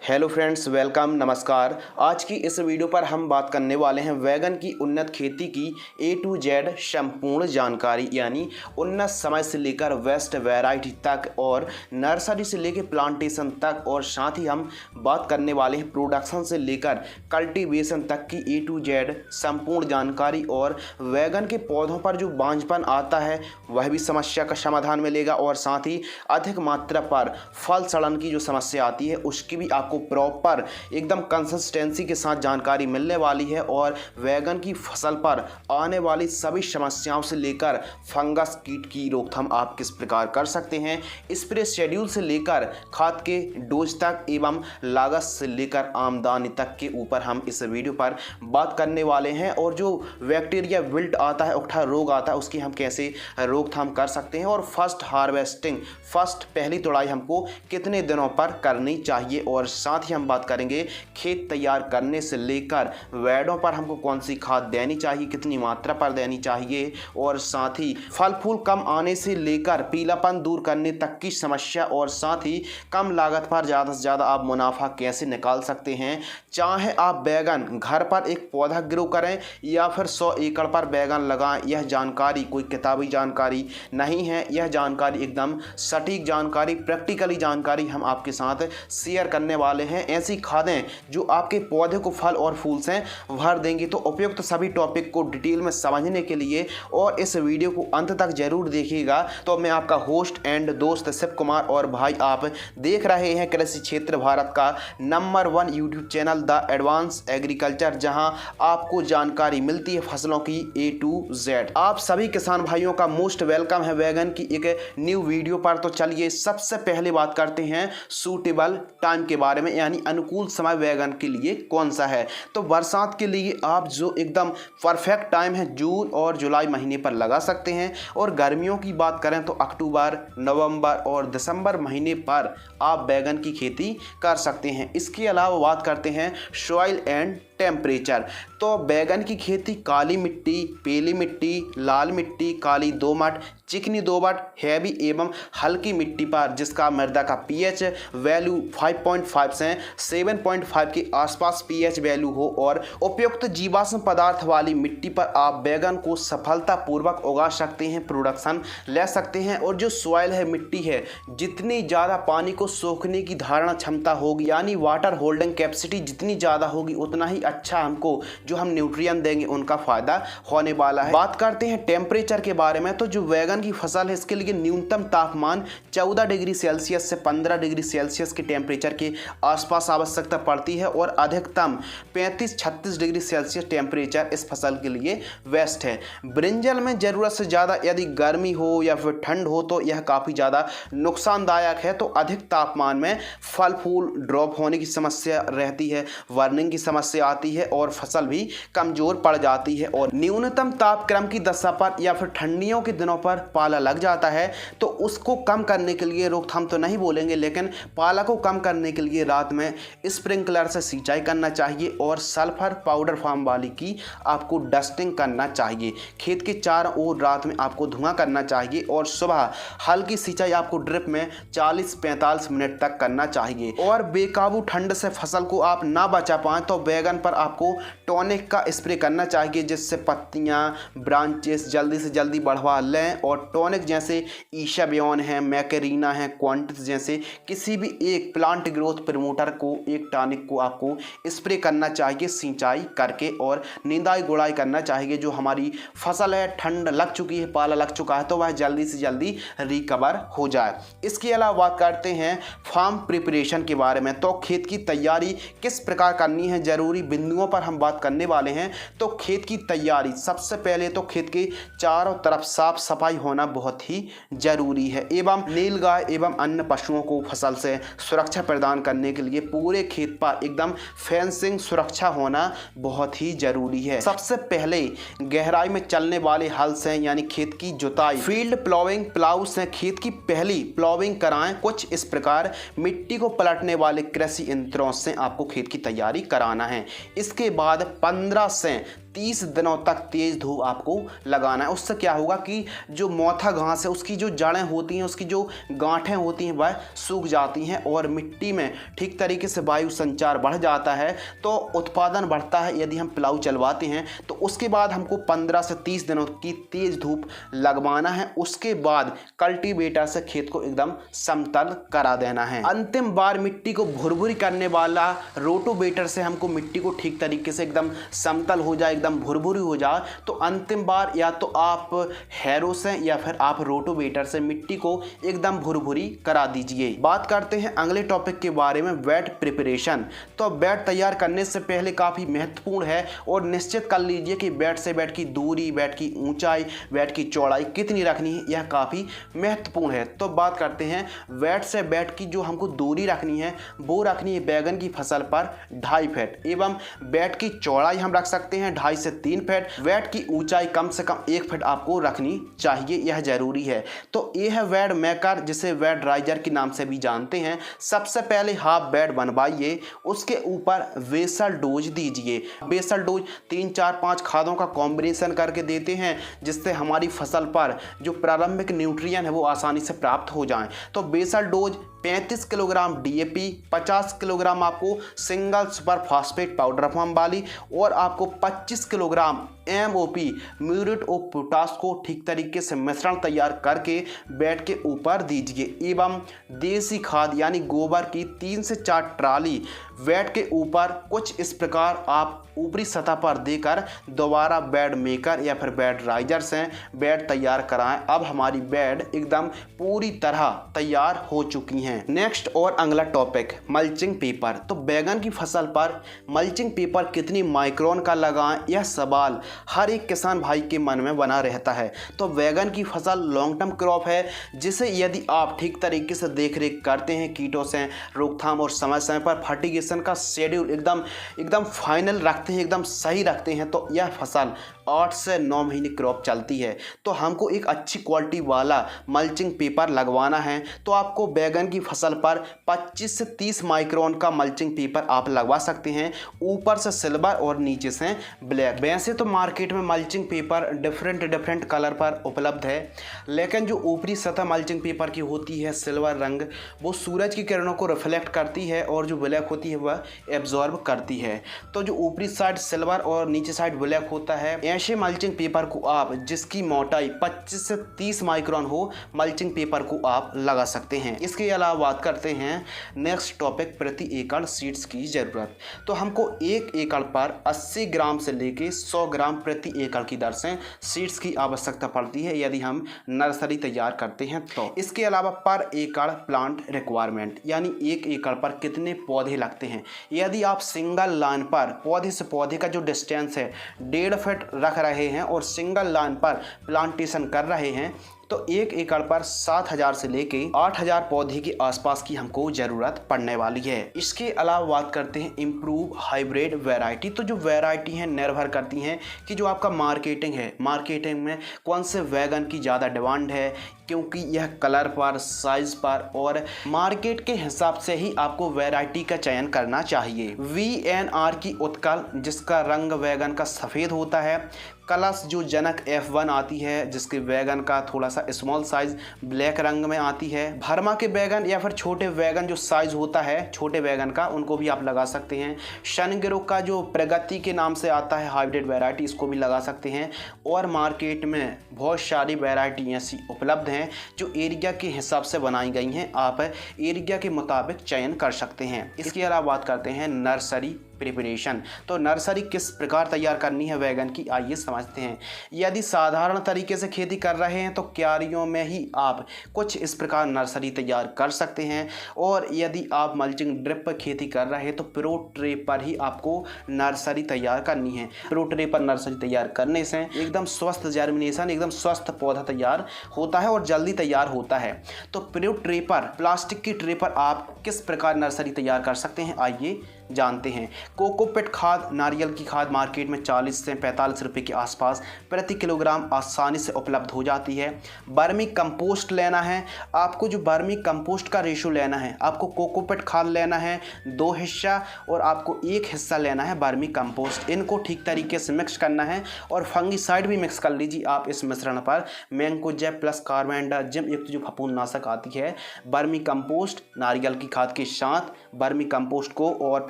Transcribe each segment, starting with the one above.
Hello friends, welcome, नमस्कार। आज की इस वीडियो पर हम बात करने वाले हैं वैगन की उन्नत खेती की ए टू जेड संपूर्ण जानकारी, यानी उन्नत समय से लेकर वेस्ट वैरायटी तक और नर्सरी से लेकर प्लांटेशन तक, और साथ ही हम बात करने वाले हैं प्रोडक्शन से लेकर कल्टीवेशन तक की ए टू जेड संपूर्ण जानकारी। और वैगन के पौधों पर जो बांझपन आता है वह भी समस्या का समाधान मिलेगा, और साथ ही अधिक मात्रा पर फल सड़न की जो समस्या आती है उसकी भी आपको प्रॉपर एकदम कंसिस्टेंसी के साथ जानकारी मिलने वाली है। और वैगन की फसल पर आने वाली सभी समस्याओं से लेकर फंगस कीट की रोकथाम आप किस प्रकार कर सकते हैं, स्प्रे शेड्यूल से लेकर खाद के डोज तक एवं लागत से लेकर आमदनी तक के ऊपर हम इस वीडियो पर बात करने वाले हैं। और जो बैक्टीरिया विल्ट आता है, उकठा रोग आता है, उसकी हम कैसे रोकथाम कर सकते हैं। और फर्स्ट हार्वेस्टिंग, फर्स्ट पहली तोड़ाई हमको कितने दिनों पर करनी चाहिए। और साथ ही हम बात करेंगे खेत तैयार करने से लेकर वैडों पर हमको कौन सी खाद देनी चाहिए, कितनी मात्रा पर देनी चाहिए, और साथ ही फल फूल कम आने से लेकर पीलापन दूर करने तक की समस्या, और साथ ही कम लागत पर ज़्यादा से ज़्यादा आप मुनाफा कैसे निकाल सकते हैं। चाहे आप बैगन घर पर एक पौधा ग्रो करें या फिर 100 एकड़ पर बैगन लगाएं, यह जानकारी कोई किताबी जानकारी नहीं है। यह जानकारी एकदम सटीक जानकारी, प्रैक्टिकली जानकारी हम आपके साथ शेयर करने वाले हैं। ऐसी खादें जो आपके पौधे को फल और फूल से भर देंगी। तो उपयुक्त सभी टॉपिक को डिटेल में समझने के लिए और इस वीडियो को अंत तक जरूर देखिएगा। तो मैं आपका होस्ट एंड दोस्त शिव कुमार, और भाई आप देख रहे हैं कृषि क्षेत्र भारत का number 1 YouTube channel the advance agriculture, जहां आपको जानकारी मिलती है फसलों की ए टू जेड। आप सभी किसान भाइयों का मोस्ट वेलकम है वैगन की एक न्यू वीडियो पर। तो चलिए सबसे पहले बात करते हैं सूटेबल टाइम के बारे में, यानी अनुकूल समय वैगन के लिए कौन सा है। तो बरसात के लिए आप जो एकदम परफेक्ट टाइम है जून और जुलाई महीने पर लगा सकते हैं। और गर्मियों की बात करें तो अक्टूबर, नवंबर और दिसंबर महीने पर आप बैगन की खेती कर सकते हैं। इसके अलावा बात करते हैं सॉइल एंड टेम्परेचर। तो बैगन की खेती काली मिट्टी, पीली मिट्टी, लाल मिट्टी, काली दोमट, चिकनी दोमट, हैवी एवं हल्की मिट्टी पर जिसका मृदा का पीएच वैल्यू 5.5 से 7.5 के आसपास पीएच वैल्यू हो, और उपयुक्त जीवाश्म पदार्थ वाली मिट्टी पर आप बैगन को सफलतापूर्वक उगा सकते हैं, प्रोडक्शन ले सकते हैं। और जो सॉइल है, मिट्टी है, जितनी ज़्यादा पानी को सोखने की धारणा क्षमता होगी, यानी वाटर होल्डिंग कैपेसिटी जितनी ज़्यादा होगी, उतना ही अच्छा हमको जो हम न्यूट्रिएंट देंगे उनका फायदा होने वाला है। बात करते हैं टेम्परेचर के बारे में। तो जो वैगन की फसल है इसके लिए न्यूनतम तापमान 14 डिग्री सेल्सियस से 15 डिग्री सेल्सियस के टेम्परेचर के आसपास आवश्यकता पड़ती है, और अधिकतम 35-36 डिग्री सेल्सियस टेम्परेचर इस फसल के लिए बेस्ट है। ब्रिंजल में ज़रूरत से ज़्यादा यदि गर्मी हो या फिर ठंड हो तो यह काफ़ी ज़्यादा नुकसानदायक है। तो अधिक तापमान में फल फूल ड्रॉप होने की समस्या रहती है, वर्निंग की समस्या आती है, और फसल भी कमजोर पड़ जाती है। और न्यूनतम तापक्रम की दशा पर या फिर ठंडियों के दिनों पर पाला लग जाता है, तो उसको कम करने के लिए, रोकथाम तो नहीं बोलेंगे, लेकिन पाला को कम करने के लिए रात में स्प्रिंकलर से सिंचाई करना चाहिए, और सल्फर पाउडर फार्म वाली की आपको डस्टिंग करना चाहिए। खेत के चारों ओर रात में आपको धुआं करना चाहिए, और सुबह हल्की सिंचाई आपको ड्रिप में 40-45 मिनट तक करना चाहिए। और बेकाबू ठंड से फसल को आप ना बचा पाएं तो बैगन पर आपको टॉनिक का स्प्रे करना चाहिए, जिससे पत्तियां, ब्रांचेस जल्दी से जल्दी बढ़वा लें। और टॉनिक जैसे ईशाबियोन है, मैकेरीना है, क्वांटिस जैसे किसी भी एक प्लांट ग्रोथ प्रमोटर को, एक टॉनिक को आपको स्प्रे करना चाहिए सिंचाई करके, और निंदाई गुड़ाई करना चाहिए। जो हमारी फसल है, ठंड लग चुकी है, पाला लग चुका है, तो वह जल्दी से जल्दी रिकवर हो जाए। इसके अलावा बात करते हैं फार्म प्रिपरेशन के बारे में। तो खेत की तैयारी किस प्रकार करनी है, जरूरी बिंदुओं पर हम बात करने वाले हैं। तो खेत की तैयारी, सबसे पहले तो खेत के चारों तरफ साफ सफाई होना बहुत ही जरूरी है, एवं नीलगाय एवं अन्य पशुओं को फसल से सुरक्षा प्रदान करने के लिए पूरे खेत पर एकदम फेंसिंग सुरक्षा होना बहुत ही जरूरी है। सबसे पहले गहराई में चलने वाले हल से, यानी खेत की जुताई, फील्ड प्लाविंग, प्लाउ से खेत की पहली प्लाविंग कराएं। कुछ इस प्रकार मिट्टी को पलटने वाले कृषि यंत्रों से आपको खेत की तैयारी कराना है। इसके बाद 15 से 30 दिनों तक तेज धूप आपको लगाना है। उससे क्या होगा कि जो मोथा घास है उसकी जो जड़ें होती हैं, उसकी जो गांठें होती हैं वह सूख जाती हैं और मिट्टी में ठीक तरीके से वायु संचार बढ़ जाता है, तो उत्पादन बढ़ता है। यदि हम प्लाऊ चलवाते हैं तो उसके बाद हमको 15 से 30 दिनों की तेज धूप लगवाना है। उसके बाद कल्टीवेटर से खेत को एकदम समतल करा देना है। अंतिम बार मिट्टी को भुरभुरी करने वाला रोटोवेटर से हमको मिट्टी को ठीक तरीके से एकदम समतल हो जाए, एकदम भुरभुरी हो जाए, तो अंतिम बार या तो आप हैरो से या फिर आप रोटोवेटर से मिट्टी को एकदम भुरभुरी करा दीजिए। बात करते हैं अगले टॉपिक के बारे में, बेड प्रिपरेशन। तो बेड तैयार करने से पहले काफ़ी महत्वपूर्ण है और निश्चित कर लीजिए कि बेड से बेड की दूरी, बेड की ऊंचाई, बेड की चौड़ाई कितनी रखनी है, यह काफ़ी महत्वपूर्ण है। तो बात करते हैं बेड से बेड की जो हमको दूरी रखनी है वो रखनी है बैगन की फसल पर 2.5 फीट एवं बेड की चौड़ाई हम रख सकते हैं 2.5 से 3 फीट। बेड की ऊंचाई कम से कम 1 फीट आपको रखनी चाहिए, यह जरूरी है। तो यह है बेड मेकर, जिसे बेड राइजर के नाम से भी जानते हैं। सबसे पहले हाफ बेड बनवाइए, उसके ऊपर बेसल डोज दीजिए। बेसल डोज 3, 4, 5 खादों का कॉम्बिनेशन करके देते हैं, जिससे हमारी फसल पर जो प्रारंभिक न्यूट्रिएंट है वो आसानी से प्राप्त हो जाएं। तो basal dose 35 kilogram DAP, 50 kilogram आपको single super phosphate powder form वाली और आपको 25 kilogram MOP muriate of potash को ठीक तरीके से मिश्रण तैयार करके बेड के ऊपर दीजिए एवं देसी खाद यानी गोबर की 3 से 4 ट्राली बेड के ऊपर कुछ इस प्रकार आप ऊपरी सतह पर देकर दोबारा बेड मेकर या फिर बेड राइजर से बेड तैयार कराएं। अब हमारी बेड एकदम पूरी तरह तैयार हो चुकी हैं। नेक्स्ट और अगला टॉपिक, मल्चिंग पेपर। तो बैगन की फसल पर मल्चिंग पेपर कितनी माइक्रोन का लगाएं, यह सवाल हर एक किसान भाई के मन में बना रहता है। तो बैगन की फसल लॉन्ग टर्म क्रॉप है, जिसे यदि आप ठीक तरीके से देख रेख करते हैं, कीटों से रोकथाम और समय समय पर फर्टिगेशन का शेड्यूल एकदम फाइनल रखते हैं, एकदम सही रखते हैं, तो यह फसल 8 से 9 महीने क्रॉप चलती है। तो हमको एक अच्छी क्वालिटी वाला मल्चिंग पेपर लगवाना है। तो आपको बैगन की फसल पर 25 से 30 माइक्रोन का मल्चिंग पेपर आप लगवा सकते हैं, ऊपर से सिल्वर और नीचे से ब्लैक। वैसे तो मार्केट में मल्चिंग पेपर डिफरेंट कलर पर उपलब्ध है, लेकिन जो ऊपरी सतह मल्चिंग पेपर की होती है सिल्वर रंग, वो सूरज की किरणों को रिफ्लेक्ट करती है और जो ब्लैक होती है वह एब्जॉर्ब करती है। तो जो ऊपरी साइड सिल्वर और नीचे साइड ब्लैक होता है, ऐसे मल्चिंग पेपर को आप जिसकी मोटाई 25 से 30 माइक्रोन हो, मल्चिंग पेपर को आप लगा सकते हैं। इसके अलावा बात करते हैं नेक्स्ट टॉपिक, प्रति एकड़ सीड्स की ज़रूरत। तो हमको 1 एकड़ पर 80 ग्राम से लेके 100 ग्राम प्रति एकड़ की दर से सीड्स की आवश्यकता पड़ती है यदि हम नर्सरी तैयार करते हैं तो। इसके अलावा पर एकड़ प्लांट रिक्वायरमेंट, यानी 1 एकड़ पर कितने पौधे लगते हैं। यदि आप सिंगल लाइन पर पौधे से पौधे का जो डिस्टेंस है 1.5 फीट रख रहे हैं और सिंगल लाइन पर प्लांटेशन कर रहे हैं, तो 1 एकड़ पर 7,000 से लेके 8,000 पौधे के आसपास की हमको ज़रूरत पड़ने वाली है। इसके अलावा बात करते हैं इम्प्रूव हाइब्रिड वैरायटी। तो जो वैरायटी हैं निर्भर करती हैं कि जो आपका मार्केटिंग है, मार्केटिंग में कौन से वैगन की ज़्यादा डिमांड है, क्योंकि यह कलर पर, साइज पर और मार्केट के हिसाब से ही आपको वैरायटी का चयन करना चाहिए। VNR की उत्कल, जिसका रंग वैगन का सफ़ेद होता है। कलश जो जनक F1 आती है, जिसके वैगन का थोड़ा सा स्मॉल साइज ब्लैक रंग में आती है। भरमा के वैगन या फिर छोटे वैगन जो साइज होता है छोटे वैगन का, उनको भी आप लगा सकते हैं। शनगिरो का जो प्रगति के नाम से आता है हाइब्रिड वैरायटी, इसको भी लगा सकते हैं। और मार्केट में बहुत सारी वैरायटी ऐसी उपलब्ध हैं जो एरिया के हिसाब से बनाई गई हैं, आप एरिया के मुताबिक चयन कर सकते हैं। इसके अलावा बात करते हैं नर्सरी प्रिपरेशन। तो नर्सरी किस प्रकार तैयार करनी है वैगन की, आइए समझते हैं। यदि साधारण तरीके से खेती कर रहे हैं तो क्यारियों में ही आप कुछ इस प्रकार नर्सरी तैयार कर सकते हैं, और यदि आप मल्चिंग ड्रिप पर खेती कर रहे हैं तो प्रो ट्रे पर ही आपको नर्सरी तैयार करनी है। प्रो ट्रे पर नर्सरी तैयार करने से एकदम स्वस्थ जर्मिनेशन, एकदम स्वस्थ पौधा तैयार होता है और जल्दी तैयार होता है। तो प्रो ट्रे पर, प्लास्टिक की ट्रे पर आप किस प्रकार नर्सरी तैयार कर सकते हैं, आइए जानते हैं। कोकोपिट खाद नारियल की खाद मार्केट में 40 से 45 रुपये के आसपास प्रति किलोग्राम आसानी से उपलब्ध हो जाती है। बर्मी कंपोस्ट लेना है आपको, जो बर्मी कंपोस्ट का रेशो लेना है आपको, कोकोपिट खाद लेना है 2 हिस्सा और आपको 1 हिस्सा लेना है बर्मी कंपोस्ट। इनको ठीक तरीके से मिक्स करना है और फंगीसाइड भी मिक्स कर लीजिए आप इस मिश्रण पर। मैंकोजेब प्लस कार्बेंडाजिम युक्त जो फफूंदनाशक आती है, बर्मी कंपोस्ट नारियल की खाद के साथ बर्मी कंपोस्ट को और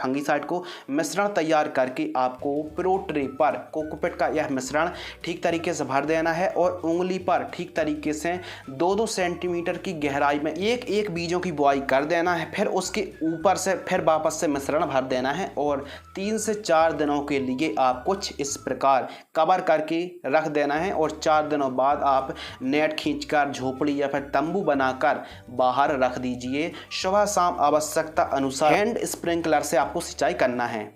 फंगीसाइड को मिश्रण तैयार करके आपको प्रो ट्रे पर कोकोपिट का यह मिश्रण ठीक तरीके से भर देना है और उंगली पर ठीक तरीके से 2-2 सेंटीमीटर की गहराई में एक बीजों की बुआई कर देना है। फिर उसके ऊपर से फिर वापस से मिश्रण भर देना है और 3 से 4 दिनों के लिए आप कुछ इस प्रकार कवर करके रख देना है और 4 दिनों बाद आप नेट खींचकर झोपड़ी या फिर तंबू बनाकर बाहर रख दीजिए। सुबह शाम आवश्यकता अनुसार हैंड स्प्रिंकलर से आपको सिंचाई करना है।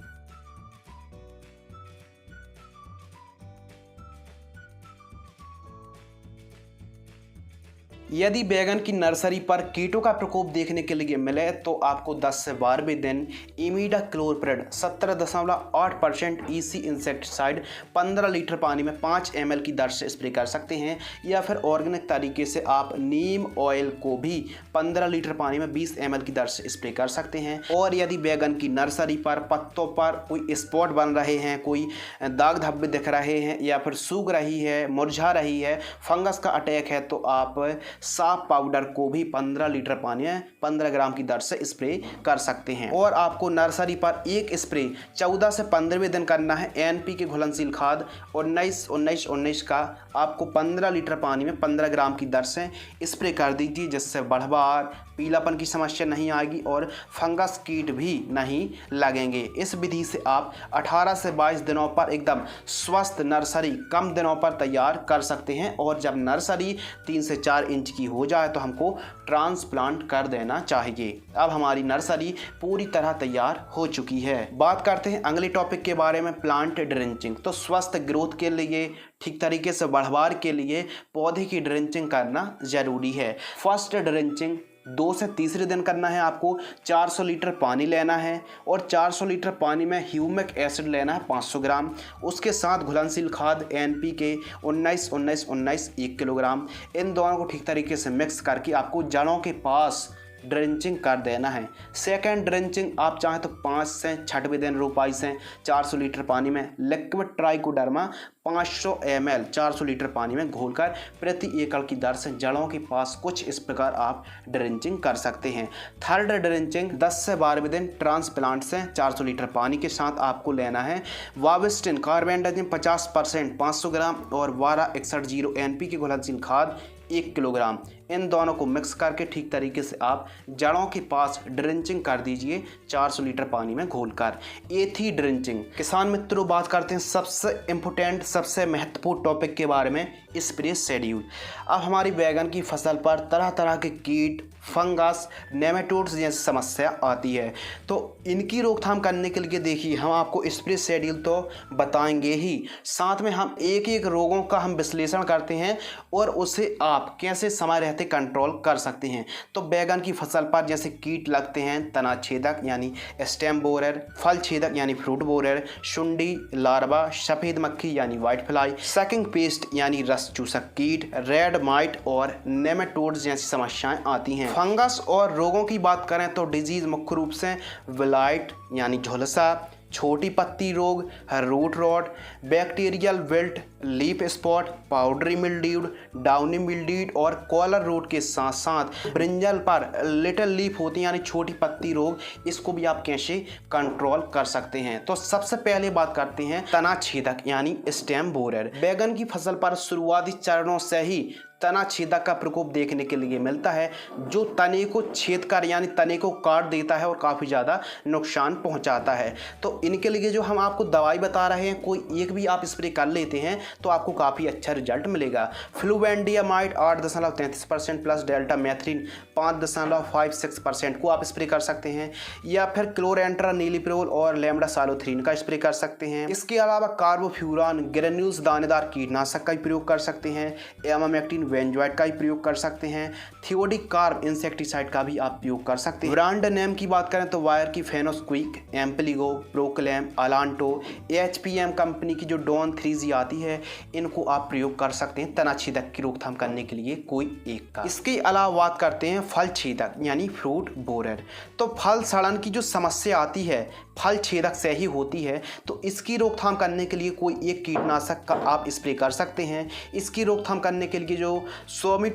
यदि बैगन की नर्सरी पर कीटों का प्रकोप देखने के लिए मिले तो आपको 10 से 12वें दिन इमिडाक्लोप्रिड 17.8% EC इंसेक्टिसाइड 15 लीटर पानी में 5 ml की दर से स्प्रे कर सकते हैं, या फिर ऑर्गेनिक तरीके से आप नीम ऑयल को भी 15 लीटर पानी में 20 ml की दर से स्प्रे कर सकते हैं। और यदि बैगन की नर्सरी पर पत्तों पर कोई स्पॉट बन रहे हैं, कोई दाग धब्बे दिख रहे हैं या फिर सूख रही है, मुरझा रही है, फंगस का अटैक है, तो आप साफ पाउडर को भी 15 लीटर पानी में 15 ग्राम की दर से स्प्रे कर सकते हैं। और आपको नर्सरी पर एक स्प्रे 14 से 15वें दिन करना है। NPK घुलनशील खाद 19-19-19 का आपको 15 लीटर पानी में 15 ग्राम की दर से स्प्रे कर दीजिए, जिससे बढ़वार पीलापन की समस्या नहीं आएगी और फंगस कीट भी नहीं लगेंगे। इस विधि से आप 18 से 22 दिनों पर एकदम स्वस्थ नर्सरी कम दिनों पर तैयार कर सकते हैं। और जब नर्सरी 3 से 4 इंच की हो जाए तो हमको ट्रांसप्लांट कर देना चाहिए। अब हमारी नर्सरी पूरी तरह तैयार हो चुकी है। बात करते हैं अगले टॉपिक के बारे में, प्लांट ड्रेंचिंग। तो स्वस्थ ग्रोथ के लिए, ठीक तरीके से बढ़वार के लिए पौधे की ड्रेंचिंग करना जरूरी है। फर्स्ट ड्रेंचिंग 2 से तीसरे दिन करना है। आपको 400 लीटर पानी लेना है और 400 लीटर पानी में ह्यूमिक एसिड लेना है 500 ग्राम। उसके साथ घुलनशील खाद NPK 19-19-19 1 किलोग्राम। इन दोनों को ठीक तरीके से मिक्स करके आपको जड़ों के पास ड्रेंचिंग कर देना है। सेकेंड ड्रेंचिंग आप चाहें तो 5 से 6वें दिन रोपाई से 400 लीटर पानी में लिक्विड ट्राइकोडर्मा 500 ml 400 लीटर पानी में घोलकर प्रति एकड़ की दर से जड़ों के पास कुछ इस प्रकार आप ड्रेंचिंग कर सकते हैं। थर्ड ड्रेंचिंग 10 से 12वें दिन ट्रांसप्लांट से 400 लीटर पानी के साथ आपको लेना है वाविस्टिन कार्बेंडाजिम 50% 500 ग्राम और 1261 NPK घुलनशील खाद 1 किलोग्राम। इन दोनों को मिक्स करके ठीक तरीके से आप जड़ों के पास ड्रेंचिंग कर दीजिए 400 लीटर पानी में घोलकर। एथी ड्रेंचिंग। किसान मित्रों, बात करते हैं सबसे इम्पोर्टेंट, सबसे महत्वपूर्ण टॉपिक के बारे में, स्प्रे शेड्यूल। अब हमारी बैगन की फसल पर तरह तरह के कीट, फंगस, नेमेटोड्स जैसी समस्या आती है, तो इनकी रोकथाम करने के लिए देखिए हम आपको स्प्रे शेड्यूल तो बताएंगे ही, साथ में हम एक एक रोगों का हम विश्लेषण करते हैं और उसे आप कैसे समय रहते कंट्रोल कर सकते हैं। तो बैगन की फसल पर जैसे कीट लगते हैं, तना छेदक यानी स्टेम बोरर, फल छेदक यानी फ्रूट बोरर, शुंडी लार्वा, सफ़ेद मक्खी यानी व्हाइट फ्लाई, सकिंग पेस्ट यानी रस चूसक कीट, रेड माइट और नेमेटोड्स जैसी समस्याएं आती हैं। फंगस और रोगों की बात करें तो डिजीज मुख्य रूप से विलाइट यानी झुलसा, छोटी पत्ती रोग, root rot, bacterial wilt, leaf spot, powdery mildew, downy mildew और कॉलर रूट के साथ साथ ब्रिंजल पर लिटिल लीफ होती है यानी छोटी पत्ती रोग, इसको भी आप कैसे कंट्रोल कर सकते हैं। तो सबसे पहले बात करते हैं तना छेदक यानी स्टेम बोरर। बैगन की फसल पर शुरुआती चरणों से ही तना छेदक का प्रकोप देखने के लिए मिलता है, जो तने को छेद कर यानी तने को काट देता है और काफ़ी ज़्यादा नुकसान पहुंचाता है। तो इनके लिए जो हम आपको दवाई बता रहे हैं, कोई एक भी आप स्प्रे कर लेते हैं तो आपको काफ़ी अच्छा रिजल्ट मिलेगा। फ्लूवेंडियामाइड 8.33% प्लस डेल्टा मैथ्रीन 5.56% को आप स्प्रे कर सकते हैं, या फिर क्लोरेंट्रा नीलिप्रोल और लैम्डासालोथ्रीन का स्प्रे कर सकते हैं। इसके अलावा कार्बोफ्यूरान ग्रेन्यूल्स दानेदार कीटनाशक का प्रयोग कर सकते हैं। एमामेक्टिन बेंजोएट का भी प्रयोग कर सकते हैं। थियोडिक कार्ब इंसेक्टिसाइड का भी आप प्रयोग कर सकते हैं। ब्रांड नेम की बात करें तो वायर की फेनोक्विक, एम्पलीगो, प्रोक्लेम, अलांटो, एचपीएम कंपनी की जो डॉन 3G आती है, इनको आप प्रयोग कर सकते हैं तना छेदक की रोकथाम करने के लिए कोई एक का। इसके अलावा बात करते हैं फल छेदक यानी फ्रूट बोरर। तो फल सड़न की जो समस्या आती है फल छेदक से ही होती है, तो इसकी रोकथाम करने के लिए कोई एक कीटनाशक का आप स्प्रे कर सकते हैं। इसकी रोकथाम करने के लिए जो सोमी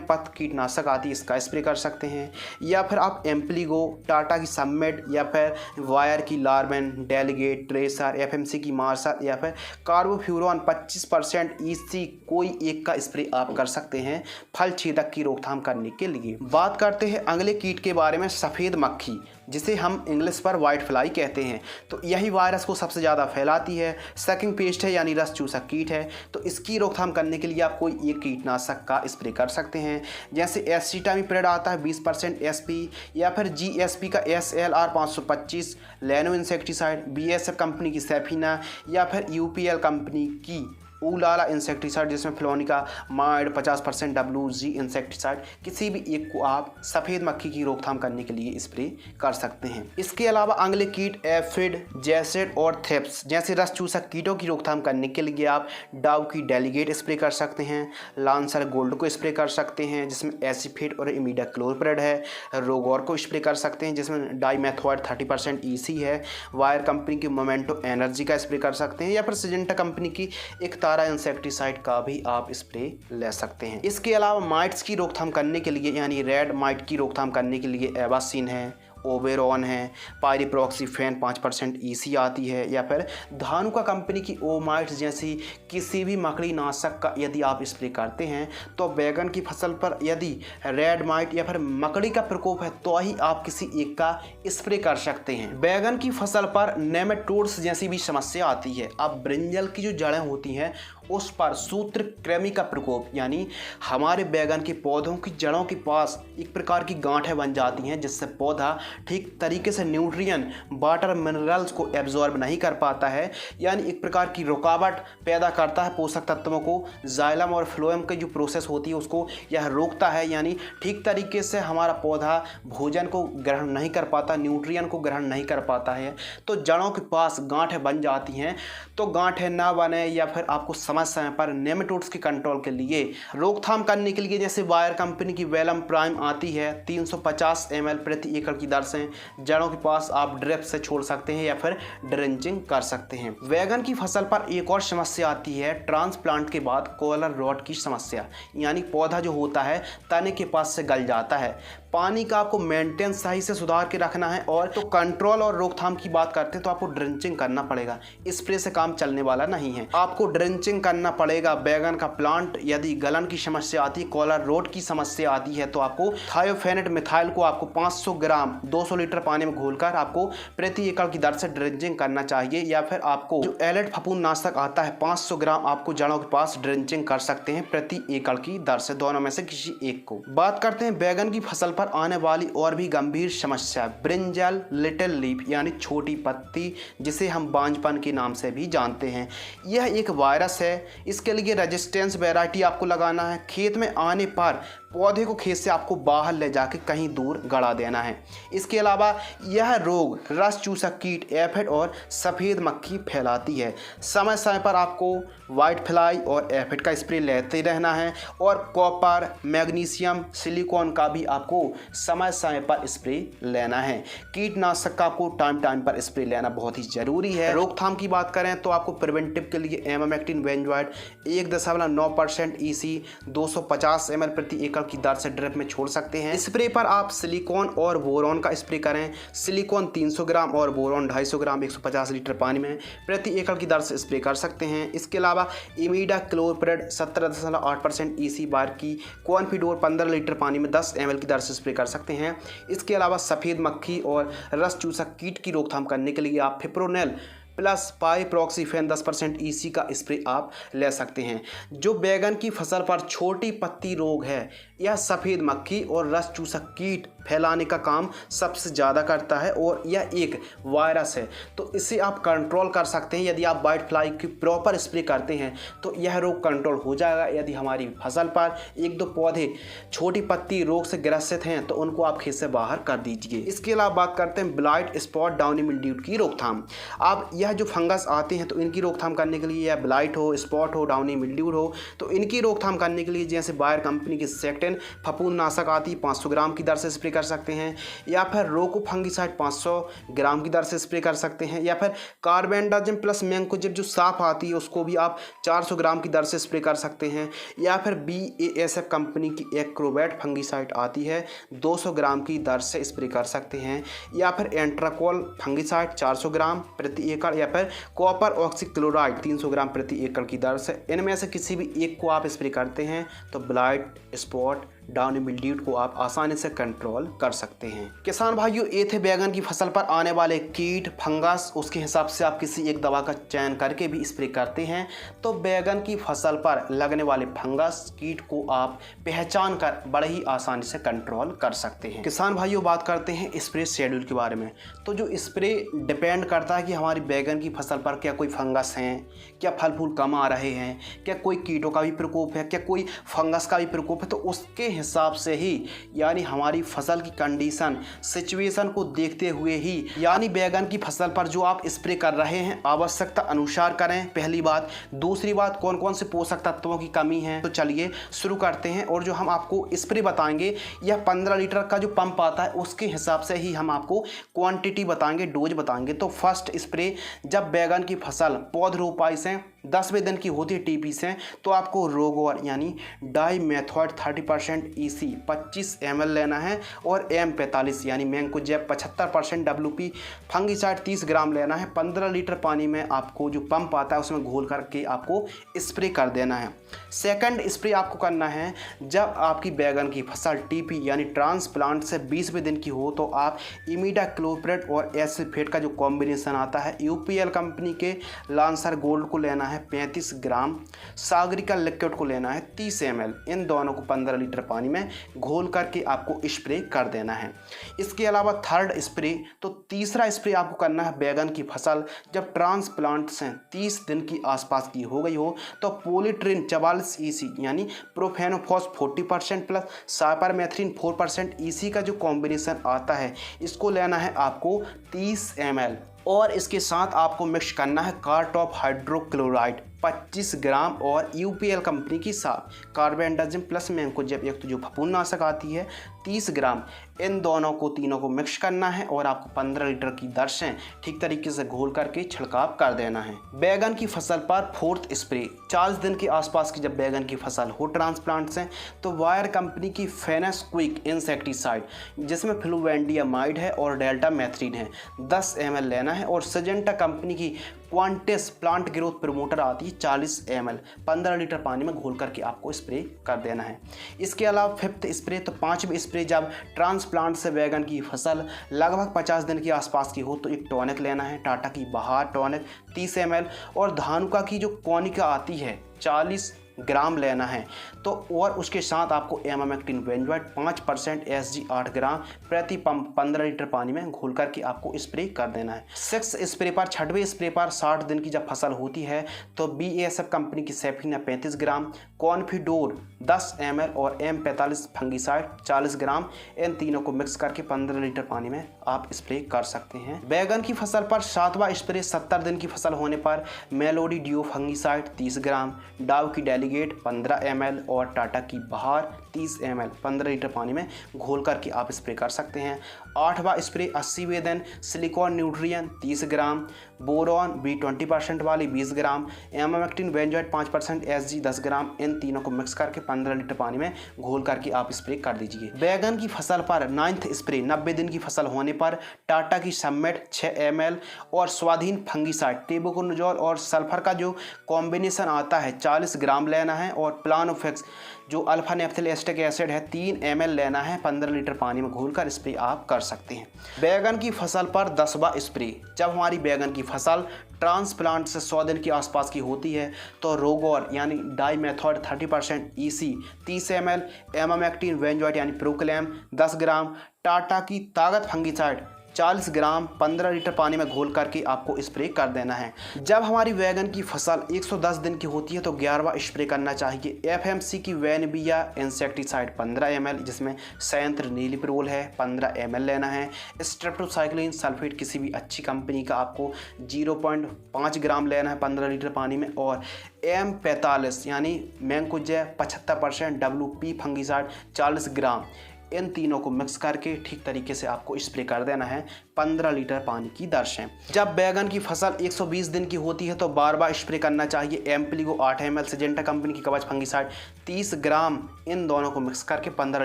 पथ कीटनाशक आती है इसका स्प्रे कर सकते हैं, या फिर आप एम्पलीगो, टाटा की सबमेट, या फिर वायर की लार्मेन, डेलीगेट, ट्रेसर, एफएमसी की मार्शल, या फिर कार्बोफ्यूरॉन 25% EC कोई एक का स्प्रे आप कर सकते हैं फल छेदक की रोकथाम करने के लिए। बात करते हैं अगले कीट के बारे में, सफ़ेद मक्खी, जिसे हम इंग्लिश पर वाइट फ्लाई कहते हैं। तो यही वायरस को सबसे ज़्यादा फैलाती है, सकिंग पेस्ट है यानी रस चूसक कीट है। तो इसकी रोकथाम करने के लिए आप कोई एक कीटनाशक का स्प्रे कर सकते हैं, जैसे एसिटामिप्रिड आता है 20% SP, या फिर GSP का SLR 525 लैनो इंसेक्टिसाइड, BSF कंपनी की सेफिना, या फिर UPL कंपनी की ऊलाला इंसेक्टिसाइड जिसमें फ्लोनिका माइड 50% WG इंसेक्टिसाइड, किसी भी एक को आप सफ़ेद मक्खी की रोकथाम करने के लिए स्प्रे कर सकते हैं। इसके अलावा अगले कीट एफिड, जैसेड और थ्रिप्स जैसे रस चूसक कीटों की रोकथाम करने के लिए आप डाव की डेलीगेट स्प्रे कर सकते हैं, लांसर गोल्ड को स्प्रे कर सकते हैं जिसमें एसिफेट और इमिडाक्लोप्रिड है, रोगोर को स्प्रे कर सकते हैं जिसमें डाइमेथोइड 30% EC है, वायर कंपनी की मोमेंटो एनर्जी का स्प्रे कर सकते हैं, या फिर सिजेंटा कंपनी की एक इंसेक्टिसाइड का भी आप स्प्रे ले सकते हैं। इसके अलावा माइट्स की रोकथाम करने के लिए यानी रेड माइट की रोकथाम करने के लिए एवासिन है, ओबेरॉन है, पायरिप्रॉक्सीफेन 5% EC आती है, या फिर धानुका कंपनी की ओमाइट्स जैसी किसी भी मकड़ी नाशक का यदि आप स्प्रे करते हैं तो बैगन की फसल पर यदि रेड माइट या फिर मकड़ी का प्रकोप है तो ही आप किसी एक का स्प्रे कर सकते हैं। बैगन की फसल पर नेमेटोड्स जैसी भी समस्या आती है, अब ब्रिंजल की जो जड़ें होती हैं उस पर सूत्रकृमि का प्रकोप यानी हमारे बैगन के पौधों की जड़ों के पास एक प्रकार की गांठें बन जाती हैं जिससे पौधा ठीक तरीके से न्यूट्रिएंट, वाटर, मिनरल्स को एब्जॉर्ब नहीं कर पाता है, यानी एक प्रकार की रुकावट पैदा करता है पोषक तत्वों को। जाइलम और फ्लोएम की जो प्रोसेस होती है उसको यह रोकता है, यानी ठीक तरीके से हमारा पौधा भोजन को ग्रहण नहीं कर पाता, न्यूट्रिएंट को ग्रहण नहीं कर पाता है, तो जड़ों के पास गांठें बन जाती हैं। तो गांठें ना बने या फिर आपको समय पर नेमेटोड्स के कंट्रोल के लिए रोकथाम करने के लिए जैसे वायर कंपनी की वेलम प्राइम आती है 350 ml प्रति एकड़ की दर से जड़ों के पास आप ड्रिप से छोड़ सकते हैं या फिर ड्रेंचिंग कर सकते हैं। बैगन की फसल पर एक और समस्या आती है ट्रांसप्लांट के बाद कॉलर रॉट की समस्या, यानी पौधा जो होता है तने के पास से गल जाता है। पानी का आपको मेंटेनेंस सही से सुधार के रखना है, और तो कंट्रोल और रोकथाम की बात करते हैं तो आपको ड्रेंचिंग करना पड़ेगा, स्प्रे से काम चलने वाला नहीं है, आपको ड्रेंचिंग करना पड़ेगा। बैगन का प्लांट यदि गलन की समस्या आती है, कॉलर रोट की समस्या आती है तो आपको थायोफेनेट मिथाइल को आपको 500 ग्राम 200 लीटर पानी में घोलकर आपको प्रति एकड़ की दर से ड्रेंचिंग करना चाहिए, या फिर आपको जो एलेट फफूंद नाशक आता है 500 ग्राम आपको जड़ों के पास ड्रेंचिंग कर सकते हैं प्रति एकड़ की दर से, दोनों में से किसी एक को। बात करते हैं बैगन की फसल पर आने वाली और भी गंभीर समस्या ब्रिंजल लिटिल लीफ यानी छोटी पत्ती, जिसे हम बांझपन के नाम से भी जानते हैं। यह एक वायरस है, इसके लिए रेजिस्टेंस वैरायटी आपको लगाना है। खेत में आने पर पौधे को खेत से आपको बाहर ले जाके कहीं दूर गड़ा देना है। इसके अलावा यह रोग रस चूसक कीट एफिड और सफ़ेद मक्खी फैलाती है। समय समय पर आपको वाइट फ्लाई और एफिड का स्प्रे लेते रहना है, और कॉपर, मैग्नीशियम, सिलिकॉन का भी आपको समय समय पर स्प्रे लेना है। कीटनाशक का आपको टाइम टाइम पर स्प्रे लेना बहुत ही ज़रूरी है। रोकथाम की बात करें तो आपको प्रिवेंटिव के लिए एमामेक्टिन बेंजोएट 1.9% EC 250 ml प्रति एकड़ की दर से ड्रिप में छोड़ सकते हैं। स्प्रे पर आप सिलिकॉन और बोरॉन का स्प्रे करें। सिलिकॉन 300 ग्राम और बोरॉन 250 ग्राम 150 लीटर पानी में प्रति एकड़ की दर से स्प्रे कर सकते हैं। इसके अलावा इमिडाक्लोप्रिड 17.8% EC बार की कॉन्फिडोर 15 लीटर पानी में 10 ml की दर से स्प्रे कर सकते हैं। इसके अलावा सफ़ेद मक्खी और रस चूसक कीट की रोकथाम करने के लिए आप फिप्रोनेल प्लस पाइप्रॉक्सीफेन 10% EC का स्प्रे आप ले सकते हैं। जो बैगन की फसल पर छोटी पत्ती रोग है, यह सफ़ेद मक्खी और रस चूसक कीट फैलाने का काम सबसे ज़्यादा करता है और यह एक वायरस है, तो इसे आप कंट्रोल कर सकते हैं। यदि आप वाइट फ्लाई की प्रॉपर स्प्रे करते हैं तो यह रोग कंट्रोल हो जाएगा। यदि हमारी फसल पर एक दो पौधे छोटी पत्ती रोग से ग्रसित हैं तो उनको आप खेत से बाहर कर दीजिए। इसके अलावा बात करते हैं ब्लाइट स्पॉट डाउनी मिल्ड्यू की रोकथाम। आप यह जो फंगस आते हैं तो इनकी रोकथाम करने के लिए, या ब्लाइट हो, स्पॉट हो, डाउनी मिल्ड्यू हो, तो इनकी रोकथाम करने के लिए जैसे बायर कंपनी की सेक्टेन फफूंदनाशक आती है 500 ग्राम की दर से स्प्रे कर सकते हैं, या फिर रोको फंगिसाइड 500 ग्राम की दर से स्प्रे कर सकते हैं, या फिर कार्बेंडाजिम प्लस मैंकोजेब जो साफ आती है उसको भी आप 400 ग्राम की दर से स्प्रे कर सकते हैं, या फिर BASF कंपनी की एक्रोबैट फंगिसाइड आती है 200 ग्राम की दर से स्प्रे कर सकते हैं, या फिर एंट्राकोल फंगिसाइड 400 ग्राम प्रति एकड़, या फिर कॉपर ऑक्सीक्लोराइड 300 ग्राम प्रति एकड़ की दर से इनमें से किसी भी एक को आप स्प्रे करते हैं तो ब्लाइट स्पॉट डाउनी मिल्ड्यू को आप आसानी से कंट्रोल कर सकते हैं। किसान भाइयों, ये थे बैगन की फसल पर आने वाले कीट फंगस। उसके हिसाब से आप किसी एक दवा का चयन करके भी स्प्रे करते हैं तो बैगन की फसल पर लगने वाले फंगस कीट को आप पहचान कर बड़े ही आसानी से कंट्रोल कर सकते हैं। किसान भाइयों, बात करते हैं स्प्रे शेड्यूल के बारे में। तो जो स्प्रे डिपेंड करता है कि हमारी बैगन की फसल पर क्या कोई फंगस हैं, क्या फल फूल कम आ रहे हैं, क्या कोई कीटों का भी प्रकोप है, क्या कोई फंगस का भी प्रकोप है, तो उसके हिसाब से ही, यानी हमारी फसल की कंडीशन सिचुएशन को देखते हुए ही, यानी बैगन की फसल पर जो आप स्प्रे कर रहे हैं आवश्यकता अनुसार करें, पहली बात। दूसरी बात, कौन कौन से पोषक तत्वों की कमी है, तो चलिए शुरू करते हैं। और जो हम आपको स्प्रे बताएंगे यह 15 लीटर का जो पंप आता है उसके हिसाब से ही हम आपको क्वांटिटी बताएंगे, डोज बताएंगे। तो फर्स्ट स्प्रे, जब बैगन की फसल पौध रोपाई से 10वें दिन की होती है TP से, तो आपको रोगोर यानी डाइमेथॉयड 30% EC 25 ml लेना है, और M45 यानी मैंकोजेब 75% WP फंगिसाइड 30 ग्राम लेना है। 15 लीटर पानी में आपको जो पंप आता है उसमें घोल करके आपको स्प्रे कर देना है। सेकंड स्प्रे आपको करना है जब आपकी बैगन की फसल TP यानी ट्रांसप्लांट से 20वें दिन की हो, तो आप इमिडाक्लोप्रिड और एसिफेट का जो कॉम्बिनेशन आता है UPL कंपनी के लांसर गोल्ड को लेना है 35 ग्राम, सागरिका लिक्विड को लेना है 30 ml। इन दोनों को 15 लीटर पानी में घोल करके आपको स्प्रे कर देना है। इसके अलावा थर्ड स्प्रे, तो तीसरा स्प्रे आपको करना है बैगन की फसल जब ट्रांसप्लांट से 30 दिन की आसपास की हो गई हो, तो पॉलीट्रिन 44 EC यानी प्रोफेनोफॉस 40% प्लस साइपरमेथ्रिन 4% EC का जो कॉम्बिनेशन आता है इसको लेना है आपको 30 ml, और इसके साथ आपको मिक्स करना है कार्टॉप हाइड्रोक्लोराइड 25 ग्राम और UPL कंपनी की साफ कार्बेंडाजिम प्लस मैंकोजेब एक तो जो फफूंदनाशक आती है 30 ग्राम। इन दोनों को तीनों को मिक्स करना है और आपको 15 लीटर की दर से ठीक तरीके से घोल करके छिड़काव कर देना है। बैगन की फसल पर फोर्थ स्प्रे, 40 दिन के आसपास की जब बैगन की फसल हो ट्रांसप्लांट से, तो वायर कंपनी की फेनस क्विक इंसेक्टिसाइड जिसमें फ्लुवेंडियामाइड है और डेल्टा मैथ्रीन है 10 ml लेना है, और सजेंटा कंपनी की क्वांटेस प्लांट ग्रोथ प्रमोटर आती है 40 ml 15 लीटर पानी में घोल करके आपको स्प्रे कर देना है। इसके अलावा फिफ्थ स्प्रे, तो पांचवी स्प्रे जब ट्रांसप्लांट से बैगन की फसल लगभग 50 दिन के आसपास की हो, तो एक टॉनिक लेना है टाटा की बहार टॉनिक 30 ml, और धानुका की जो कॉनिका आती है 40 ग्राम लेना है। तो और उसके साथ आपको एमामेक्टिन बेंजोएट 5% SG 8 ग्राम प्रति पंप 15 लीटर पानी में घोल करके आपको स्प्रे कर देना है। सिक्स स्प्रे पर, छठवें स्प्रे पर 60 दिन की जब फसल होती है, तो BASF कंपनी की सेफिना 35 ग्राम, कॉन्फिडोर 10 ml और M45 फंगिसाइड 40 ग्राम, इन तीनों को मिक्स करके 15 लीटर पानी में आप स्प्रे कर सकते हैं। बैगन की फसल पर सातवां स्प्रे 70 दिन की फसल होने पर मेलोडी ड्यू फंगिसाइड 30 ग्राम, डाव की डेलीगेट 15 ml और टाटा की बहार 30 ml 15 लीटर पानी में घोल करके आप स्प्रे कर सकते हैं। आठवां स्प्रे 80वें दिन सिलिकॉन न्यूट्रियन 30 ग्राम, बोरॉन B20% वाली 20 ग्राम, एमामेक्टिन बेंजोएट 5% SG 10 ग्राम, इन तीनों को मिक्स करके 15 लीटर पानी में घोल करके आप स्प्रे कर दीजिए। बैगन की फसल पर 9th स्प्रे 90 दिन की फसल होने पर टाटा की सबमेट 6 ml और स्वाधीन फंगिसाइड टेबुकोनजोल और सल्फर का जो कॉम्बिनेशन आता है 40 ग्राम लेना है, और प्लानोफेक्स जो अल्फा नेफ्थिल एस्टिक एसिड है 3 ml लेना है, 15 लीटर पानी में घोलकर स्प्रे आप कर सकते हैं। बैगन की फसल पर 10वां स्प्रे। जब हमारी बैगन की फसल ट्रांसप्लांट से 100 दिन के आसपास की होती है तो रोगोर यानी डाइमेथॉड 30% EC 30 ml, एमामेक्टिन वेंजॉइट यानी प्रोक्लेम 10 ग्राम, टाटा की ताकत फंगिसाइड 40 ग्राम 15 लीटर पानी में घोल करके आपको स्प्रे कर देना है। जब हमारी बैगन की फसल 110 दिन की होती है तो 11वां स्प्रे करना चाहिए। FMC की वैनबिया इंसेक्टिसाइड 15 ml, जिसमें सयंत्र नीलिप्रोल है 15 ml लेना है। स्ट्रेप्टोसाइक्लिन सल्फेट किसी भी अच्छी कंपनी का आपको 0.5 ग्राम लेना है 15 लीटर पानी में। और M45 यानी मैंकोजे 75% WP फंगिसाइड 40 ग्राम, इन तीनों को मिक्स करके ठीक तरीके से आपको स्प्रे कर देना है 15 लीटर पानी की दर से। जब बैगन की फसल 120 दिन की होती है तो बार स्प्रे करना चाहिए। एम्प्लीगो 8 ml, सिजेंटा कंपनी की कवच फंगिसाइड 30 ग्राम, इन दोनों को मिक्स करके 15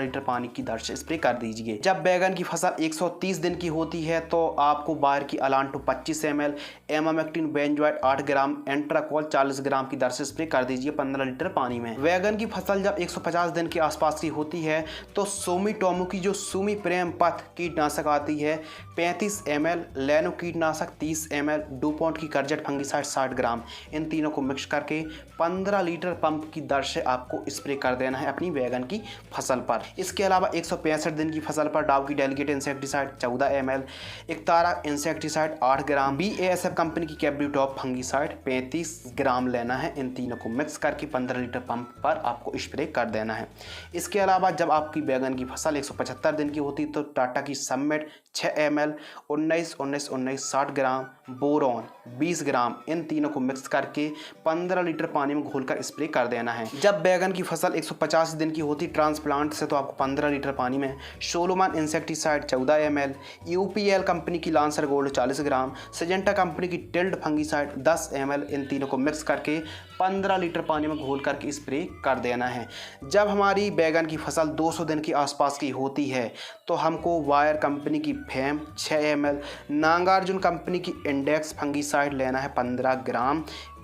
लीटर पानी की दर से स्प्रे कर दीजिए। जब बैगन की फसल 130 दिन की होती है तो आपको बाहर की अलांटो 25 ml, एमामेक्टिन बेंजोएट 8 ग्राम, एंट्राकोल 40 ग्राम की दर से स्प्रे कर दीजिए 15 लीटर पानी में। बैगन की फसल जब 150 दिन के आसपास की होती है तो सुमिटोमो की जो सुमी प्रेम पथ कीटनाशक आती है 35 ml, लेनो कीटनाशक 30 ml, डुपॉन्ट की करजट फंगिसाइड 60 ग्राम, इन तीनों को मिक्स करके 15 लीटर पंप की दर से आपको स्प्रे कर देना है अपनी बैगन की फसल पर। इसके अलावा 165 दिन की फसल पर डाव की डेलीगेट इंसेक्टिसाइड 14 ml, इकतारा इंसेक्टिसाइड 8 ग्राम, BASF कंपनी की कैब्रिटॉप फंगिसाइड 35 ग्राम लेना है। इन तीनों को मिक्स करके 15 लीटर पंप पर आपको स्प्रे कर देना है। इसके अलावा जब आपकी बैगन की फसल 175 दिन की होती तो टाटा की समिट 6 ml, 19-19-19 60 ग्राम, बोरॉन 20 ग्राम, इन तीनों को मिक्स करके 15 लीटर पानी में घोलकर स्प्रे कर देना है। जब बैगन की फसल 150 दिन की होती ट्रांसप्लांट से तो आपको 15 लीटर पानी में Solomon insecticide 14 ml, UPL company की लांसर गोल्ड 40 ग्राम, सिजेंटा कंपनी की टिल्ड फंगिसाइड 10 ml, इन तीनों को मिक्स करके 15 लीटर पानी में घोल करके स्प्रे कर देना है। जब हमारी बैगन की फसल 200 दिन के आसपास की होती है तो हमको वायर कंपनी की फेम 6 ml, नागार्जुन कंपनी की इंडेक्स फंगिसाइड लेना है 15 ग्राम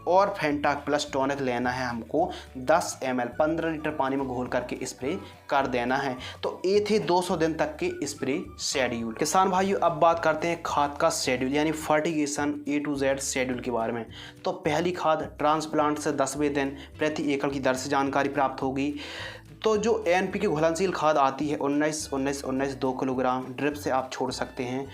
और फेंटाक प्लस टॉनिक लेना है हमको 10 ml, 15 लीटर पानी में घोल करके स्प्रे कर देना है। तो ये थे 200 दिन तक के स्प्रे शेड्यूल। किसान भाइयों, अब बात करते हैं खाद का शेड्यूल यानी fertigation A to Z schedule के बारे में। तो पहली खाद ट्रांसप्लांट से 10वें दिन प्रति एकड़ की दर से जानकारी प्राप्त होगी। तो जो NPK घुलनशील खाद आती है 19-19-19 2 किलोग्राम ड्रिप से आप छोड़ सकते हैं।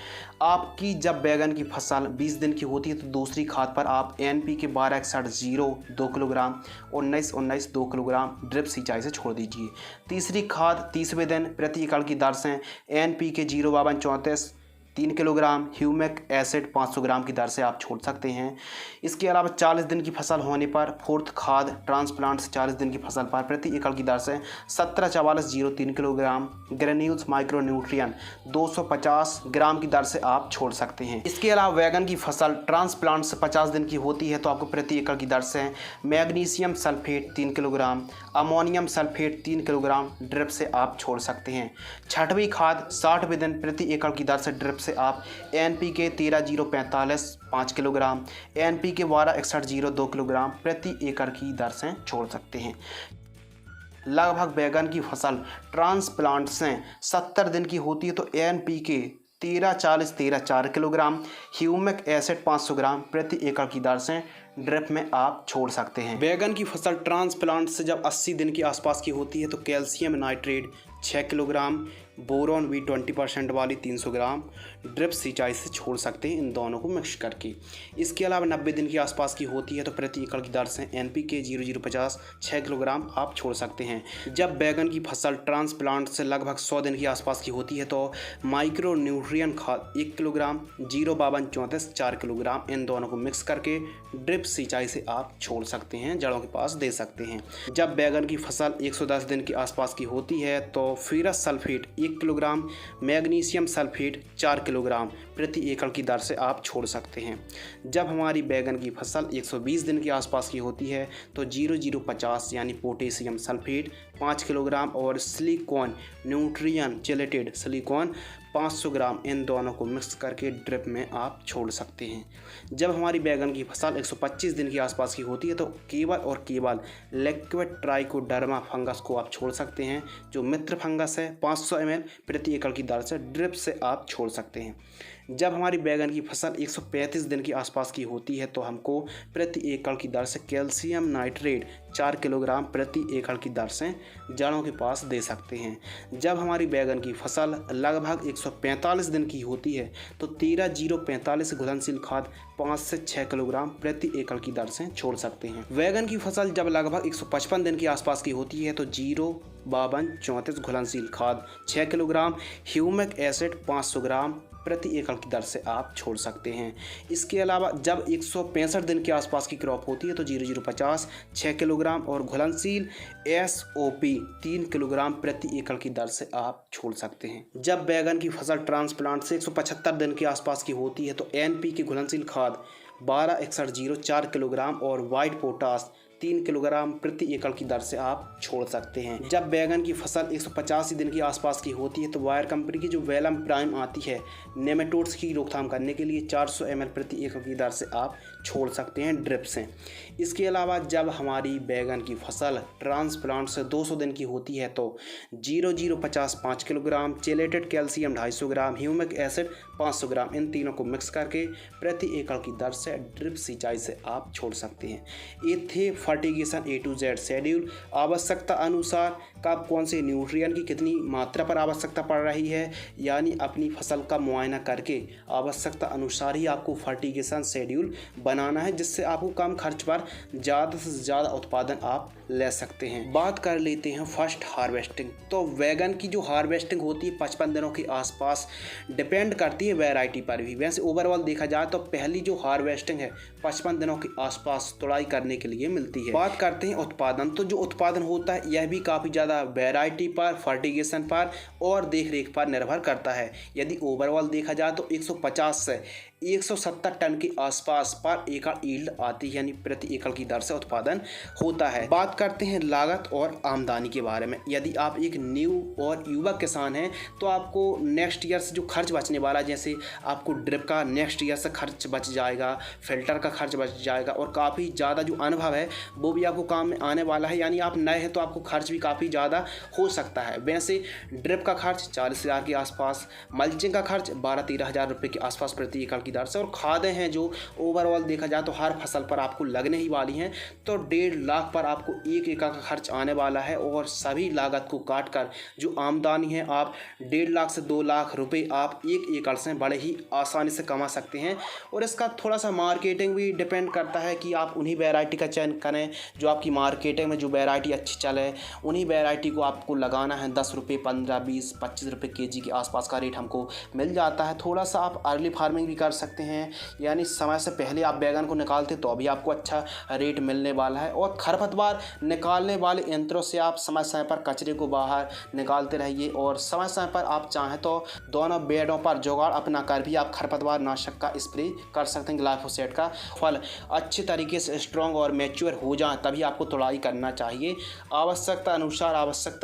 आपकी जब बैगन की फसल 20 दिन की होती है तो दूसरी खाद पर आप NPK 1261 2 किलोग्राम 19-19 2 किलोग्राम ड्रिप सिंचाई से छोड़ दीजिए। तीसरी खाद 30वें दिन प्रति एकड़ की दर से NPK 05234 3 किलोग्राम, ह्यूमिक एसिड 500 ग्राम की दर से आप छोड़ सकते हैं। इसके अलावा 40 दिन की फसल होने पर फोर्थ खाद ट्रांसप्लांट से 40 दिन की फसल पर प्रति एकड़ की दर से 174403 किलोग्राम ग्रेन्यूल्स माइक्रो न्यूट्रिएंट 250 ग्राम की दर से आप छोड़ सकते हैं। इसके अलावा बैगन की फसल ट्रांसप्लांट से 50 दिन की होती है तो आपको प्रति एकड़ की दर से magnesium sulphate 3 kilogram, ammonium sulphate 3 kilogram drip से आप छोड़ सकते हैं। छठवीं खाद 60वें दिन प्रति एकड़ की दर से ड्रिप से आप NPK 13045 5 किलोग्राम, NPK 1261 2 किलोग्राम प्रति एकड़ की दर से छोड़ सकते हैं। लगभग बैगन की फसल ट्रांसप्लांट से 70 दिन की होती है तो NPK 1340 4 किलोग्राम, ह्यूमिक एसिड 500 ग्राम प्रति एकड़ की दर से ड्रिप में आप छोड़ सकते हैं। बैगन की फसल ट्रांसप्लांट से जब 80 दिन के आसपास की होती है तो कैल्शियम नाइट्रेट 6 किलोग्राम, बोरॉन भी 20% वाली 300 ग्राम ड्रिप सिंचाई से छोड़ सकते हैं, इन दोनों को मिक्स करके। इसके अलावा 90 दिन के आसपास की होती है तो प्रति एकड़ की दर से NPK 0050 6 किलोग्राम आप छोड़ सकते हैं। जब बैगन की फसल ट्रांसप्लांट से लगभग 100 दिन के आसपास की होती है तो माइक्रो न्यूट्रिएंट खाद 1 किलोग्राम, 05234 4 किलोग्राम, इन दोनों को मिक्स करके ड्रिप सिंचाई से आप छोड़ सकते हैं, जड़ों के पास दे सकते हैं। जब बैगन की फसल 110 दिन के आसपास की होती है तो ferrous sulphate 1 kilogram, magnesium sulphate 4 kilogram प्रति एकड़ की दर से आप छोड़ सकते हैं। जब हमारी बैगन की फसल 120 दिन के आसपास की होती है तो 0050 यानी पोटेशियम सल्फेट 5 किलोग्राम और सिलिकॉन न्यूट्रिएंट जेलेटेड सिलिकॉन 500 ग्राम, इन दोनों को मिक्स करके ड्रिप में आप छोड़ सकते हैं। जब हमारी बैगन की फसल 125 दिन के आसपास की होती है तो केवल और केवल लिक्विड ट्राइकोडर्मा फंगस को आप छोड़ सकते हैं, जो मित्र फंगस है। 500 ml प्रति एकड़ की दर से ड्रिप से आप छोड़ सकते हैं। जब हमारी बैगन की फसल 135 दिन के आसपास की होती है तो हमको प्रति एकड़ की दर से कैल्शियम नाइट्रेट 4 किलोग्राम प्रति एकड़ की दर से जड़ों के पास दे सकते हैं। जब हमारी बैगन की फसल लगभग 145 दिन की होती है तो 13-0-45 घुलनशील खाद 5 से 6 किलोग्राम प्रति एकड़ की दर से छोड़ सकते हैं। बैगन की फसल जब लगभग 155 दिन के आसपास की होती है तो 0-52-34 घुलनशील खाद 6 किलोग्राम, ह्यूमिक एसिड 500 ग्राम प्रति एकड़ की दर से आप छोड़ सकते हैं। इसके अलावा जब 165 दिन के आसपास की क्रॉप होती है तो 0-0-50 6 किलोग्राम और घुलनशील SOP 3 किलोग्राम प्रति एकड़ की दर से आप छोड़ सकते हैं। जब बैगन की फसल ट्रांसप्लांट से 175 दिन के आसपास की होती है तो NP घुलनशील खाद 12-61-0 4 किलोग्राम और वाइट पोटास 3 किलोग्राम प्रति एकड़ की दर से आप छोड़ सकते हैं। जब बैगन की फसल 185 दिन के आसपास की होती है तो वायर कंपनी की जो वेलम प्राइम आती है नेमेटोड्स की रोकथाम करने के लिए 400 ml प्रति एकड़ की दर से आप छोड़ सकते हैं ड्रिप से। इसके अलावा जब हमारी बैगन की फसल ट्रांसप्लांट से 200 दिन की होती है तो 0-0-50 5 किलोग्राम, चेलेटेड कैल्शियम 250 ग्राम, ह्यूमिक एसिड 500 ग्राम, इन तीनों को मिक्स करके प्रति एकड़ की दर से ड्रिप सिंचाई से आप छोड़ सकते हैं। ये थे fertigation A to Z schedule. आवश्यकता अनुसार कब कौन से न्यूट्रिएंट की कितनी मात्रा पर आवश्यकता पड़ रही है, यानी अपनी फसल का मुआयना करके आवश्यकता अनुसार ही आपको फर्टिगेशन शेड्यूल बनाना है, जिससे आपको कम खर्च पर ज़्यादा से ज़्यादा उत्पादन आप ले सकते हैं। बात कर लेते हैं फर्स्ट हार्वेस्टिंग। तो बैगन की जो हार्वेस्टिंग होती है 55 दिनों के आसपास डिपेंड करती है वैरायटी पर भी। वैसे ओवरऑल देखा जाए तो पहली जो हार्वेस्टिंग है 55 दिनों के आसपास तुड़ाई करने के लिए मिलती है। बात करते हैं उत्पादन। तो जो उत्पादन होता है यह भी काफ़ी ज़्यादा वैरायटी पर, फर्टिगेशन पर और देखरेख पर निर्भर करता है। यदि ओवरऑल देखा जाए तो 150 से 170 टन के आसपास पर एकड़ यील्ड आती है, यानी प्रति एकड़ की दर से उत्पादन होता है। बात करते हैं लागत और आमदनी के बारे में। यदि आप एक न्यू और युवक किसान हैं तो आपको नेक्स्ट ईयर से जो खर्च बचने वाला है, जैसे आपको ड्रिप का नेक्स्ट ईयर से खर्च बच जाएगा, फिल्टर का खर्च बच जाएगा और काफ़ी ज़्यादा जो अनुभव है वो भी आपको काम में आने वाला है। यानी आप नए हैं तो आपको खर्च भी काफ़ी ज़्यादा हो सकता है। वैसे ड्रिप का खर्च 40,000 के आसपास, मल्चिंग का खर्च 12-13 हज़ार रुपये के आसपास प्रति एकड़ की दर से, और खादें हैं जो ओवरऑल देखा जाए तो हर फसल पर आपको लगने ही वाली हैं तो 1.5 लाख पर आपको 1 एकड़ का खर्च आने वाला है। और सभी लागत को काट कर जो आमदनी है आप 1.5 लाख से 2 लाख रुपए आप 1 एकड़ से बड़े ही आसानी से कमा सकते हैं। और इसका थोड़ा सा मार्केटिंग भी डिपेंड करता है कि आप उन्हीं वैरायटी का चयन करें जो आपकी मार्केटिंग में जो वैरायटी अच्छी चले, उन्हीं वैरायटी को आपको लगाना है। 10 रुपये, 15, 20, 25 रुपये kg के आसपास का रेट हमको मिल जाता है। थोड़ा सा आप अर्ली फार्मिंग भी कर सकते हैं, यानी समय से पहले आप बैगन को निकालते तो अभी आपको अच्छा रेट मिलने वाला है। और खरपतवार निकालने वाले यंत्रों से आप समय समय पर कचरे को बाहर निकालते रहिए और समय समय पर आप चाहें तो दोनों बेडों पर जुगाड़ अपना कर भी आप खरपतवार नाशक का स्प्रे कर सकते हैं। ग्लाइफोसेट का फल अच्छे तरीके से स्ट्रॉन्ग और मैच्योर हो जाए तभी आपको तुड़ाई करना चाहिए। आवश्यकता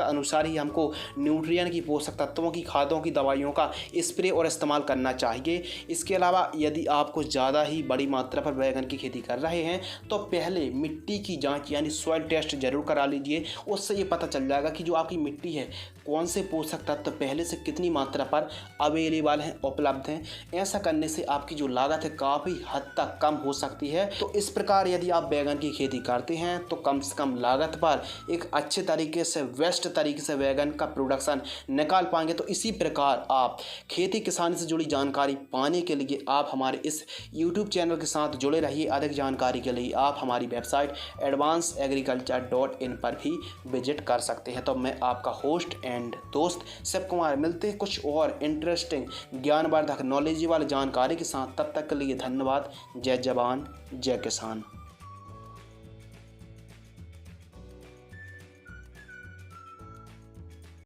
अनुसार ही हमको न्यूट्रिएंट की, पोषक तत्वों की, खादों की, दवाइयों का स्प्रे और इस्तेमाल करना चाहिए। इसके अलावा यदि आप कुछ ज़्यादा ही बड़ी मात्रा पर बैगन की खेती कर रहे हैं तो पहले मिट्टी की जांच यानी सॉइल टेस्ट जरूर करा लीजिए। उससे ये पता चल जाएगा कि जो आपकी मिट्टी है कौन से पोषक तत्व पहले से कितनी मात्रा पर अवेलेबल हैं, उपलब्ध हैं। ऐसा करने से आपकी जो लागत है काफ़ी हद तक कम हो सकती है। तो इस प्रकार यदि आप बैगन की खेती करते हैं तो कम से कम लागत पर एक अच्छे तरीके से, बेस्ट तरीके से बैगन का प्रोडक्शन निकाल पाएंगे। तो इसी प्रकार आप खेती किसानी से जुड़ी जानकारी पाने के लिए आप हमारे इस YouTube चैनल के साथ जुड़े रहिए। अधिक जानकारी के लिए आप हमारी वेबसाइट advancedagriculture.in पर भी विजिट कर सकते हैं। तो मैं आपका होस्ट एंड दोस्त शिव कुमार, मिलते हैं कुछ और इंटरेस्टिंग, ज्ञानवर्धक, नॉलेजेबल जानकारी के साथ। तब तक के लिए धन्यवाद। जय जवान, जय किसान।